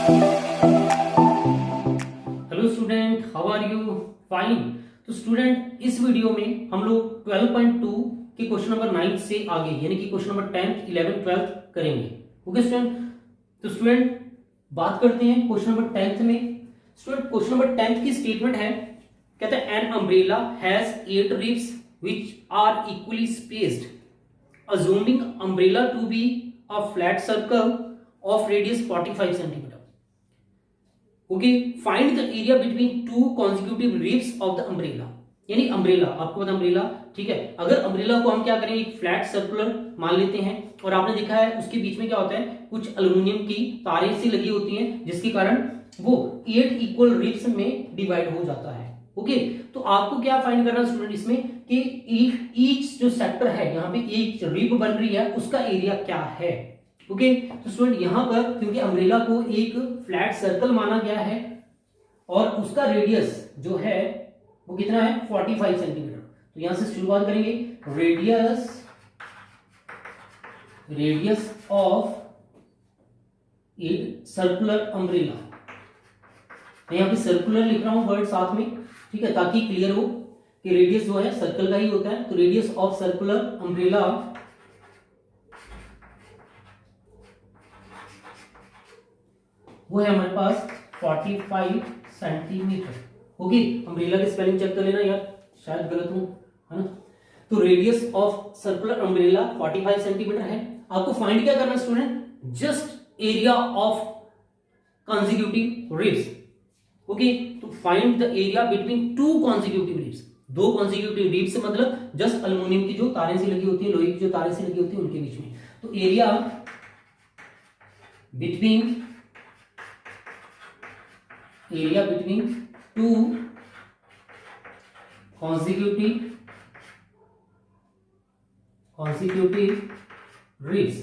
Hello student, how are you? Fine. तो student, इस video में हम लोग 12.2 के क्वेश्चन नंबर 9 से आगे यानी कि question number 10th 11th 12th करेंगे। ओके स्टूडेंट, तो स्टूडेंट बात करते हैं क्वेश्चन नंबर 10th में। स्टूडेंट क्वेश्चन नंबर 10th की स्टेटमेंट है, कहते हैं an umbrella has 8 ribs which are equally spaced, assuming umbrella to be a flat circle of radius 45 centimeter. Okay, find the area between two consecutive ribs of the umbrella. यानी umbrella, आपको पता umbrella, ठीक है। अगर umbrella को हम क्या करें, एक फ्लैट सर्कुलर मान लेते हैं और आपने देखा है उसके बीच में क्या होता है, कुछ एल्युमिनियम की तारें सी लगी होती हैं जिसके कारण वो 8 इक्वल रिब्स में डिवाइड हो जाता है। ओके, तो आपको क्या फाइंड करना स्टूडेंट इसमें कि ईच जो सेक्टर है, यहाँ पे एक रिब बन रही है, उसका एरिया क्या है। ओके, तो स्टूडेंट यहां पर क्योंकि अम्ब्रेला को एक फ्लैट सर्कल माना गया है और उसका रेडियस जो है वो कितना है, 45 सेंटीमीटर। तो यहां से शुरुआत करेंगे, रेडियस ऑफ एक सर्कुलर अम्ब्रेला। मैं यहां पे सर्कुलर लिख रहा हूं वर्ड साथ में, ठीक है, ताकि क्लियर हो कि रेडियस जो है सर्कल का ही होता है। तो रेडियस ऑफ सर्कुलर अम्ब्रेला वो है हमारे पास 45 सेंटीमीटर। ओके, अम्ब्रेला की स्पेलिंग चेक कर लेना यार, शायद गलत हूं, है ना। तो radius of circular umbrella 45 centimetre है। आपको फाइंड क्या करना है student, just area of consecutive ribs. Okay, तो find the area between two consecutive ribs. दो कॉन्जिक्यूटिव रिब्स से मतलब जस्ट अल्युमिनियम की जो तारें सी लगी होती है, लोहे की जो तारें सी लगी होती है उनके बीच में। तो area between two consecutive ribs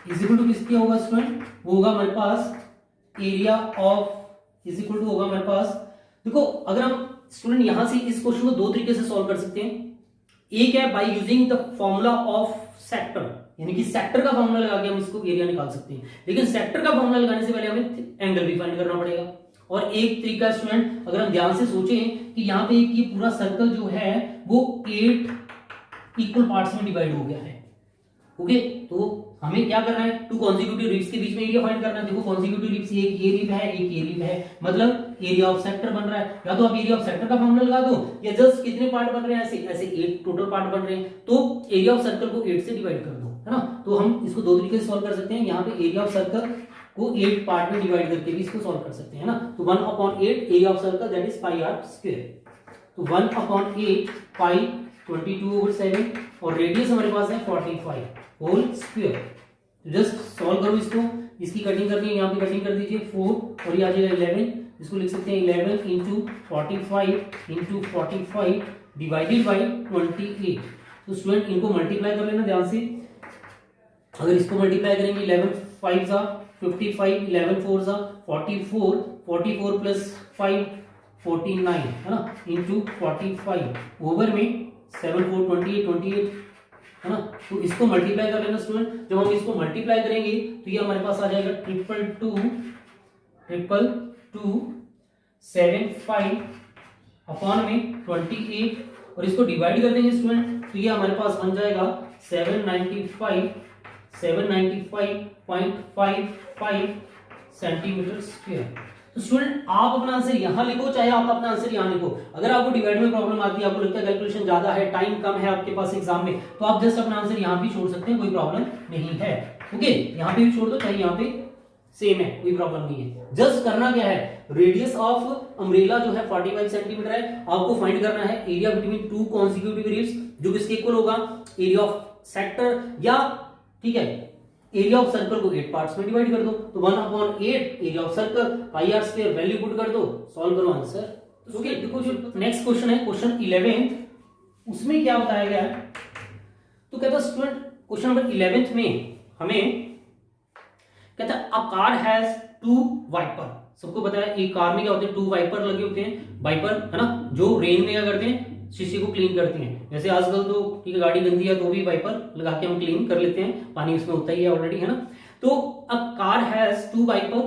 is equal to किसके होगा स्टूडेंट, वो होगा हमारे पास area of is equal to होगा हमारे पास। देखो, अगर हम स्टूडेंट यहां से इस क्वेश्चन को दो तरीके से सॉल्व कर सकते हैं। एक है by using the formula of sector, यानी कि सेक्टर का फॉर्मूला लगा के हम इसको एरिया निकाल सकते हैं, लेकिन सेक्टर का फॉर्मूला लगाने से पहले हमें एंगल भी फाइंड करना पड़ेगा। और एक तरीका स्टूडेंट, अगर हम ध्यान से सोचें कि यहाँ पे ये पूरा सर्कल जो है वो 8 इक्वल पार्ट्स में डिवाइड हो गया है। ओके, तो हमें क्या करना है, टू कॉन्जिक्यूटिव रिब्स के बीच में एरिया फाइंड करना है। देखो कॉन्जिक्यूटिव रिब्स, एक ये रिब है, एक ये रिब है, मतलब एरिया ऑफ सेक्टर बन रहा है। या तो आप एरिया ऑफ सेक्टर का फॉर्मूला लगा दो, या जस्ट कितने पार्ट बन रहे हैं, ऐसे 8 टोटल पार्ट बन रहे हैं, तो एरिया ऑफ सर्कल को 8 से डिवाइड कर दो, है ना। तो हम इसको दो तरीके से सॉल्व कर सकते हैं। यहाँ पे एरिया ऑफ सर्कल को 8 पार्ट में डिवाइड करके भी इसको सॉल्व कर सकते हैं ना। तो 1/8 area of circle that is pi r square. तो 1/8 पाई 22/7 और रेडियस हमारे पास है 45 होल स्क्वायर। जस्ट सॉल्व करो इसको, इसकी कटिंग करनी है, यहाँ पे कटिंग कर दीजिए 4 और ये आ जाएगा 11। इसको लिख सकते हैं 11 इंटू 45 डिवाइडेड बाई 28। तो स्टूडेंट इनको मल्टीप्लाई कर लेना ध्यान से। अगर इसको मल्टीप्लाई करेंगे 11 5 जा 55, 11 4 जा 44 प्लस 5 49, है ना, इंटू 45 ओवर में 7 4 28, है ना। तो इसको मल्टीप्लाई कर लेना स्टूडेंट। जब हम इसको मल्टीप्लाई करेंगे तो ये हमारे पास आ जाएगा 22275 अपॉन में 28 और इसको डिवाइड कर देंगे स्टूडेंट तो ये हमारे पास बन जाएगा 795.55 सेंटीमीटर स्क्वायर। तो स्टूडेंट आप अपना आंसर यहां लिखो, चाहे आप अपना आंसर यहां लिखो। अगर आपको डिवाइड में प्रॉब्लम आती है, आपको लगता है कैलकुलेशन ज्यादा है, टाइम कम है आपके पास एग्जाम में, तो आप जस्ट अपना आंसर यहां भी छोड़ सकते हैं, कोई प्रॉब्लम नहीं है। ओके, यहां पे भी छोड़ दो, चाहे यहां पे सेम है, कोई प्रॉब्लम नहीं है। जस्ट करना क्या है, रेडियस ऑफ अम्ब्रेला जो है 45 सेंटीमीटर है, आपको फाइंड करना है area between to consecutive ribs जो किसके इक्वल होगा, एरिया ऑफ सेक्टर, या ठीक है एरिया ऑफ सर्कल को 8 पार्ट्स में डिवाइड कर दो। तो 1/8 area of circle pi r square, value put कर दो, सॉल्व करो आंसर। ओके, देखो जो नेक्स्ट क्वेश्चन है क्वेश्चन 11th, उसमें क्या बताया गया है। तो कहता है स्टूडेंट क्वेश्चन नंबर 11th में हमें कहता है अ कार हैज 2 वाइपर। सबको पता है एक कार में क्या होते हैं, 2 वाइपर लगे होते हैं, वाइपर, है ना, जो रेन में क्या करते हैं, शीशे को क्लीन करते हैं। जैसे आजकल तो ठीक है गाड़ी गंदी है तो भी वाइपर लगा के हम क्लीन कर लेते हैं, पानी उसमें होता ही है ऑलरेडी, है ना। तो a car has 2 wiper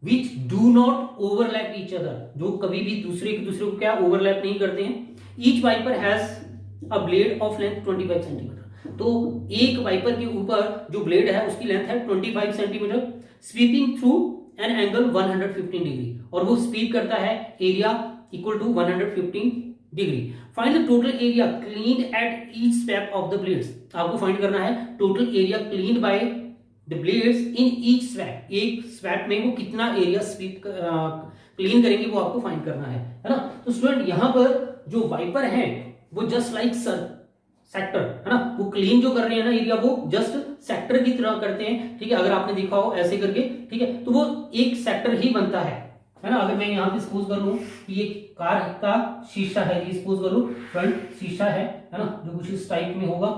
which do not overlap each other, जो कभी भी दूसरे को क्या ओवरलैप नहीं करते हैं। Each wiper has a blade of length 25 centimetre, तो एक वाइपर के ऊपर जो ब्लेड है उसकी लेंथ है 25 centimetre, sweeping through an angle 115 degree, और वो स्वीप करता है area equal to 115 degree. Find the total area cleaned at each sweep of the blades, आपको फाइंड करना है total area cleaned by the blades in each sweep, एक sweep में वो कितना एरिया स्वीप क्लीन करेंगे वो आपको फाइंड करना है ना। तो स्टूडेंट यहां पर जो वाइपर है वो जस्ट लाइक सेक्टर है ना, वो क्लीन जो कर रहे हैं ना एरिया, वो जस्ट सेक्टर की तरह करते हैं, ठीक है। अगर आपने देखा हो ऐसे करके, ठीक है, तो वो एक सेक्टर ही बनता है ना। अगर मैं यहाँ पे सपोज कर लूं कि ये कार का शीशा है, ये सपोज कर लूं फ्रंट शीशा है ना, जो कुछ इस टाइप में होगा,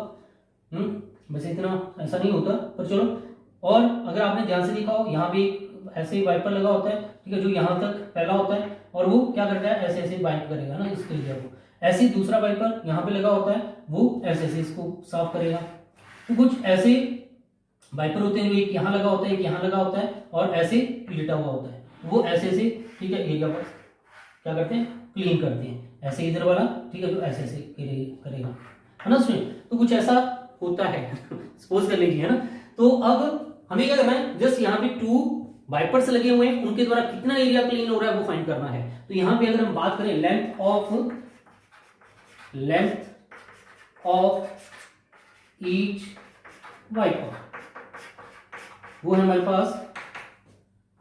वैसे इतना ऐसा नहीं होता पर चलो। और अगर आपने ध्यान से देखा हो यहाँ पे ऐसे ही वाइपर लगा होता है, ठीक है, जो यहाँ तक फैला होता है, और वो क्या करता है ऐसे ऐसे बाइट करेगा ना इसके एरिया को। ऐसे दूसरा वाइपर यहाँ पे लगा होता है, वो ऐसे ऐसे इसको साफ करेगा। तो कुछ ऐसे वाइपर होते हैं, जो एक यहाँ लगा होता है, एक यहाँ लगा होता है, और ऐसे लिटा हुआ होता है, वो ऐसे ऐसे, ठीक है, एरिया पर क्या करते हैं क्लीन करते हैं। ऐसे इधर वाला, ठीक है, तो ऐसे ऐसे करेगा है ना स्टूडेंट। तो कुछ ऐसा होता है सपोज कर लीजिए, है ना। तो अब हमें क्या करना है, जस्ट यहाँ पे 2 वाइपर्स लगे हुए हैं, उनके द्वारा कितना एरिया क्लीन हो रहा है वो फाइंड करना है। तो यहाँ पे अगर हम बात करें लेंथ ऑफ ईच वाइपर, वो है हमारे पास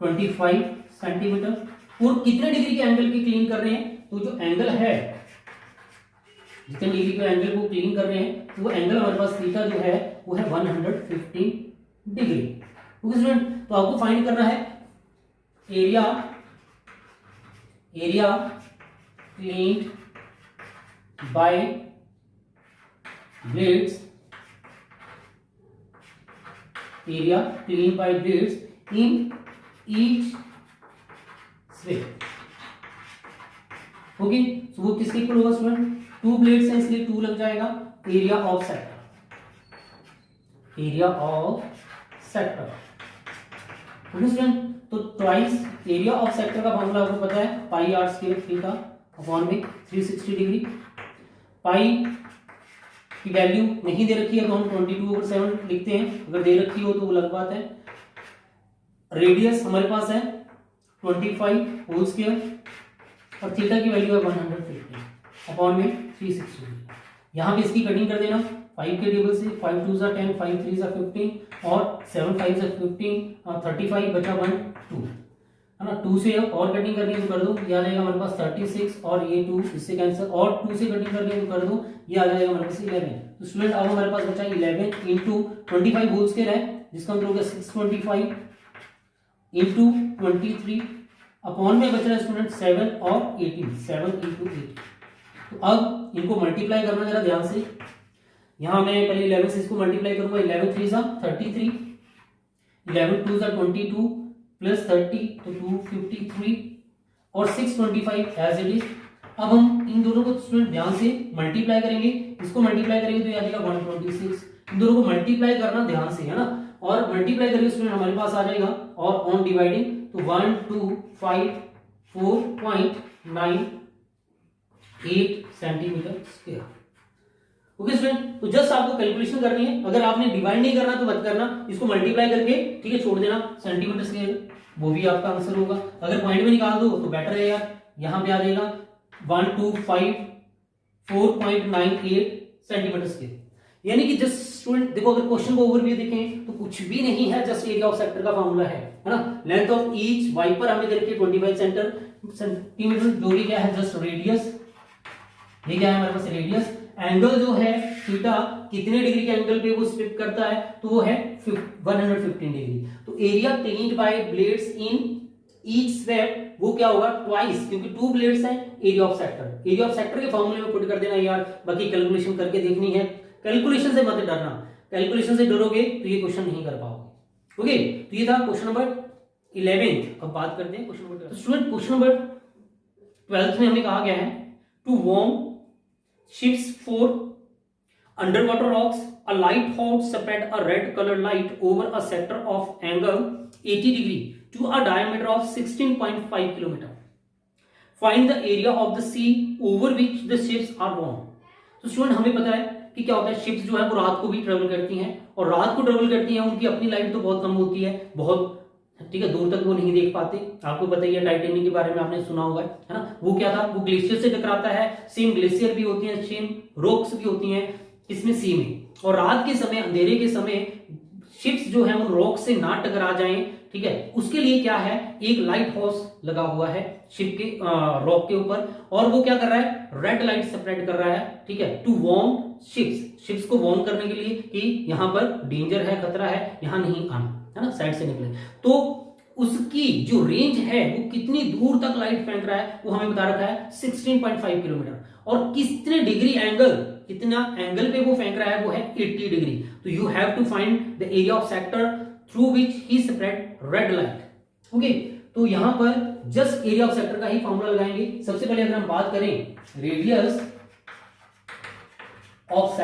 25 सेंटीमीटर, और कितने डिग्री के एंगल की क्लीन कर रहे हैं, तो जो एंगल है, जितने डिग्री के एंगल को क्लीन कर रहे हैं, तो वो एंगल हमारे पास थीटा जो है वो है 115 डिग्री। ओके स्टूडेंट, तो आपको फाइंड करना है area cleaned by blades, area clean by blades in each sweep. Okay, so वो किसके इक्वल होगा स्टूडेंट, 2 ब्लेड्स हैं इसलिए 2 लग जाएगा, area of sector, okay student. तो ट्वाइस एरिया ऑफ सेक्टर का फॉर्मूला आपको पता है, pi r square theta upon में 360 डिग्री। पाई की वैल्यू नहीं दे रखी है तो हम 22/7 लिखते हैं, अगर दे रखी हो तो वो अलग बात है। रेडियस हमारे पास है 25 होल स्क्वायर, और थीटा की वैल्यू है 150 अपॉन में 360 डिग्री। यहाँ पे इसकी कटिंग कर देना 5 के टेबल से, 5 2 ज़ा 10, 5 3 ज़ा 15, और 7 5 ज़ा 15, 35 बचा 1 2, है ना। 2 से और कटिंग करनी है तो कर दो, ये आ जाएगा हमारे पास 36, और ये 2 इससे कैंसिल, और 2 से कटिंग करनी है तो कर दो, ये आ जाएगा हमारे पास 11। तो स्टूडेंट अब हमारे पास बचा 11 इंटू 25 होल स्क्वायर है, जिसका मतलब होगा 625 इंटू 23 अपॉन में बच रहा है स्टूडेंट 7 और 18, 7 इंटू 8। तो अब इनको मल्टीप्लाई करना जरा ध्यान से, यहां मैं पहले 11 से इसको मल्टीप्लाई करूंगा, 11 3 ज़ा 33, 11 2 ज़ा 22 प्लस 30 तो 253, और 625 एज इट इज। अब हम इन दोनों को स्टूडेंट ध्यान से मल्टीप्लाई करेंगे, इसको मल्टीप्लाई करेंगे तो ये आ जाएगा 126। इन दोनों को मल्टीप्लाई करना ध्यान से, है ना, और मल्टीप्लाई करके स्टूडेंट हमारे पास आ जाएगा, और ऑन डिवाइडिंग तो 1254.98 सेंटीमीटर स्क्वायर। ओके स्टूडेंट, तो जस्ट आपको कैलकुलेशन करनी है, अगर आपने डिवाइड नहीं करना तो मत करना, इसको मल्टीप्लाई करके, ठीक है, छोड़ देना सेंटीमीटर स्क्वायर, वो भी आपका आंसर होगा। अगर पॉइंट में निकाल दो तो बेटर है यार, यहाँ पे आ जाएगा 1254.98 सेंटीमीटर स्क्वायर। यानी कि जस्ट स्टूडेंट देखो, अगर क्वेश्चन को ओवरव्यू देखें तो कुछ भी नहीं है, जस्ट एरिया ऑफ सेक्टर का फॉर्मूला है ना। लेंथ ऑफ ईच वाइपर हमें दे रखी है 25 सेंटीमीटर, जो भी क्या है जस्ट रेडियस, ये क्या है हमारे पास रेडियस। एंगल जो है थीटा, कितने डिग्री के एंगल पे वो स्विप करता है, तो वो है 115 डिग्री। तो area cleaned by blades in each sweep, वो क्या होगा ट्वाइस, क्योंकि 2 ब्लेड्स हैं, area of sector. Area of sector के फॉर्मूले में पुट कर देना यार, बाकी कैलकुलेशन करके देखनी है। कैलकुलेशन से मत डरना, कैलकुलेशन से डरोगे तो ये क्वेश्चन नहीं कर पाओगे। ओके, तो ये था क्वेश्चन नंबर 11। अब बात करते हैं question number 12। Student question number 12 में हमें कहा गया है to warn ships for underwater rocks, a lighthouse spread a red colored light over a sector of angle 80 degree to a diameter of 16.5 kilometer. Find the area of the sea over which the ships are borne. तो student हमें पता है कि क्या होता है, ships जो है वो रात को भी ट्रेवल करती हैं, और रात को ट्रेवल करती हैं, उनकी अपनी लाइट तो बहुत कम होती है, बहुत ठीक है, दूर तक वो नहीं देख पाते। आपको पता ही है टाइटेनिक के बारे में आपने सुना होगा, है ना। वो क्या था, वो ग्लेशियर से टकराता है, सेम ग्लेशियर भी होती है, सेम रॉक्स भी होती हैं इसमें सी में, और रात के समय, अंधेरे के समय शिप्स जो है उन रॉक से ना टकरा जाएं, ठीक है, उसके लिए क्या है, एक लाइट हाउस लगा हुआ है शिप के रॉक के ऊपर, और वो क्या कर रहा है, रेड लाइट स्प्रेड कर रहा है, ठीक है, टू वार्न शिप्स को वार्न करने के लिए कि यहां पर डेंजर है, खतरा है, यहां नहीं आना, है ना, साइड से निकले। तो उसकी जो रेंज है वो कितनी दूर तक लाइट फेंक रहा है वो हमें बता रखा है 16.5 किलोमीटर, और कितने डिग्री एंगल, कितना एंगल पे वो फेंक रहा है वो है 80 डिग्री। तो you have to find the area of sector through which he spread red light. Okay, तो यहां पर जस्ट एरिया ऑफ सेक्टर का ही फॉर्मूला लगाएंगे। सबसे पहले अगर हम बात करें रेडियस ऑफ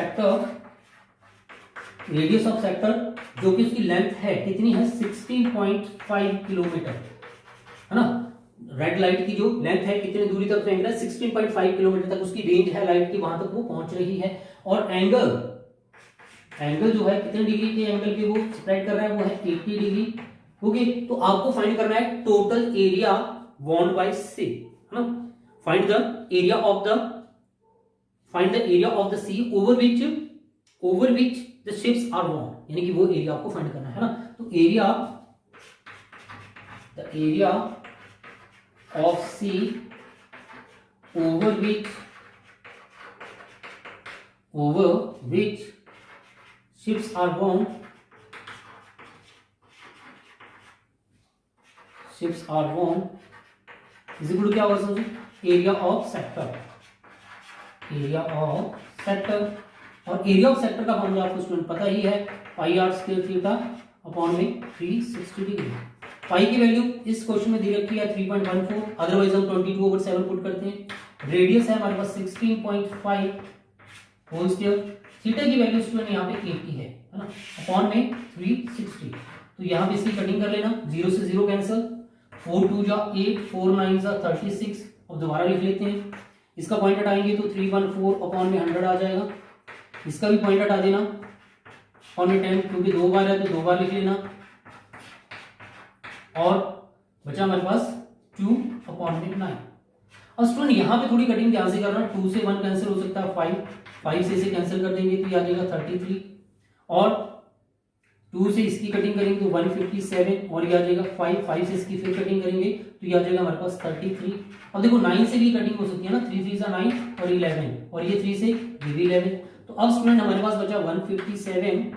सेक्टर, जो कि उसकी लेंथ है कितनी है, 16.5 किलोमीटर, है ना। रेड लाइट की जो लेंथ है, कितनी दूरी तक फेंक रहा है, 16.5 किलोमीटर तक उसकी रेंज है लाइट की, वहां तक वो पहुंच रही है। और एंगल जो है कितने डिग्री के एंगल पे वो स्प्रेड कर रहा है, वो है 80 डिग्री। ओके, तो आपको फाइंड करना है total area warned by sea, है ना। Find the area of the sea over which the ships are warn, यानी कि वो एरिया आपको फाइंड करना है ना। तो the area of sea over which ships are warn is equal to क्या होगा समझो, एरिया ऑफ सेक्टर। और एरिया ऑफ सेक्टर का फॉर्मूला आपको स्टूडेंट पता ही है, pi r square theta upon में 360 डिग्री। पाई की वैल्यू इस क्वेश्चन में दी रखी है 3.14, अदरवाइज हम 22/7 पुट करते हैं। रेडियस है हमारे पास 16.5 होल स्क्वायर, थीटा की वैल्यू स्टूडेंट यहाँ पे 80 है ना, अपॉन में 360। तो यहाँ पे इसकी कटिंग कर लेना, 0 से 0 कैंसिल, 4 2 जा 8, 4 9 जा 36। अब दोबारा लिख लेते हैं, इसका पॉइंट हटाएंगे तो 314 अपॉन में 100 आ जाएगा, इसका भी पॉइंट हटा देना, अपॉन में 10, क्योंकि 2 बार है तो 2 बार लिख लेना, और बचा हमारे पास 2 अपॉन में 9। अब स्टूडेंट यहाँ पे थोड़ी कटिंग ध्यान से करना, 2 से 1 कैंसिल हो सकता है, 5 से इसे कैंसिल कर देंगे तो ये आ जाएगा 33, और 2 से इसकी कटिंग करेंगे तो 157, और ये आ जाएगा 5 से इसकी फिर कटिंग करेंगे तो ये आ जाएगा हमारे पास 33। अब देखो 9 से भी कटिंग हो सकती है ना, 3 3 जा 9 और 11, और ये 3 से ये भी 11। तो अब स्टूडेंट हमारे पास बचा 157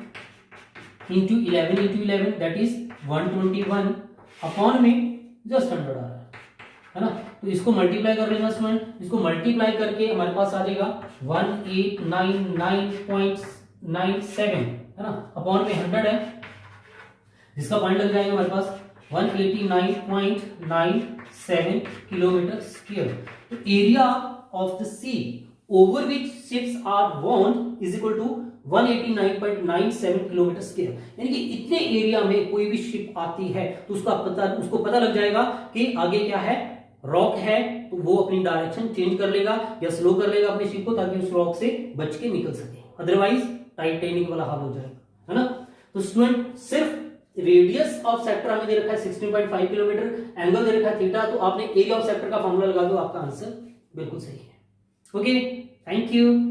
इंटू 11 दैट इज 121 अपॉन में जस्ट 100 आ रहा है ना। तो इसको मल्टीप्लाई कर लेना स्टूडेंट, इसको मल्टीप्लाई करके हमारे पास आ जाएगा 1899.97, है ना, अपॉन में 100 है, जिसका पॉइंट लग जाएगा हमारे पास 189.97 किलोमीटर स्क्वायर। तो area of the sea over which ships are warned is equal to 189.97 kilometre square, यानी कि इतने एरिया में कोई भी शिप आती है तो उसको पता लग जाएगा कि आगे क्या है, रॉक है, तो वो अपनी डायरेक्शन चेंज कर लेगा या स्लो कर लेगा अपने शिप को, ताकि उस रॉक से बच के निकल सके, अदरवाइज टाइटैनिक वाला हाल हो जाएगा, है ना। तो स्टूडेंट सिर्फ रेडियस ऑफ सेक्टर हमें दे रखा है 16.5 किलोमीटर, एंगल दे रखा है थीटा, तो आपने एरिया ऑफ सेक्टर का फॉर्मूला लगा दो, आपका आंसर बिल्कुल सही है। Okay, thank you.